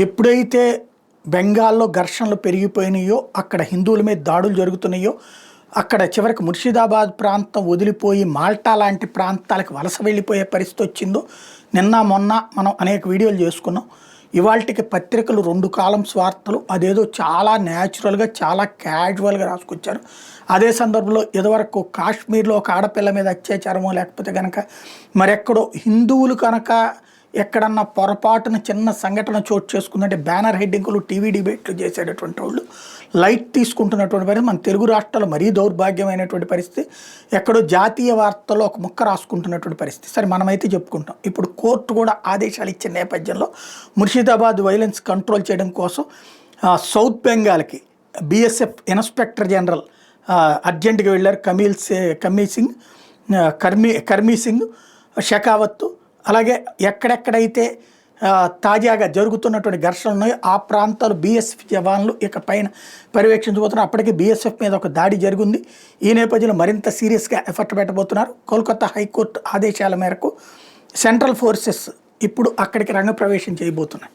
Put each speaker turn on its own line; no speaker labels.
ఎప్పుడైతే బెంగాల్లో ఘర్షణలు పెరిగిపోయినాయో, అక్కడ హిందువుల మీద దాడులు జరుగుతున్నాయో, అక్కడ చివరికి ముర్షిదాబాద్ ప్రాంతం వదిలిపోయి మాల్టా లాంటి ప్రాంతాలకు వలస వెళ్ళిపోయే పరిస్థితి వచ్చిందో, నిన్న మొన్న మనం అనేక వీడియోలు చేసుకున్నాం. ఇవాళకి పత్రికలు 2 కాలమ్స్ వార్తలు అదేదో చాలా న్యాచురల్గా, చాలా క్యాజువల్గా రాసుకొచ్చారు. అదే సందర్భంలో ఇదివరకు కాశ్మీర్లో ఒక ఆడపిల్ల మీద అత్యాచారమో, లేకపోతే కనుక మరెక్కడో హిందువులు కనుక ఎక్కడన్నా పొరపాటున చిన్న సంఘటన చోటు చేసుకుందంటే బ్యానర్ హెడ్డింగ్లు, టీవీ డిబేట్లు చేసేటటువంటి వాళ్ళు లైట్ తీసుకుంటున్నటువంటి పరిస్థితి. మన తెలుగు రాష్ట్రాల్లో మరీ దౌర్భాగ్యమైనటువంటి పరిస్థితి. ఎక్కడో జాతీయ వార్తల్లో ఒక ముక్క రాసుకుంటున్నటువంటి పరిస్థితి. సరే, మనమైతే చెప్పుకుంటాం. ఇప్పుడు కోర్టు కూడా ఆదేశాలు ఇచ్చిన నేపథ్యంలో ముర్షిదాబాద్ వైలెన్స్ కంట్రోల్ చేయడం కోసం సౌత్ బెంగాల్కి బీఎస్ఎఫ్ ఇన్స్పెక్టర్ జనరల్ అర్జెంటుగా వెళ్ళారు. కర్మీ సింగ్ షెకావత్. అలాగే ఎక్కడెక్కడైతే తాజాగా జరుగుతున్నటువంటి ఘర్షణలు ఉన్నాయో ఆ ప్రాంతాలు బీఎస్ఎఫ్ జవాన్లు ఇక పైన పర్యవేక్షించబోతున్నారు. అప్పటికే బీఎస్ఎఫ్ మీద ఒక దాడి జరిగింది. ఈ నేపథ్యంలో మరింత సీరియస్గా ఎఫర్ట్ పెట్టబోతున్నారు. కోల్కతా హైకోర్టు ఆదేశాల మేరకు సెంట్రల్ ఫోర్సెస్ ఇప్పుడు అక్కడికి రంగప్రవేశం చేయబోతున్నాయి.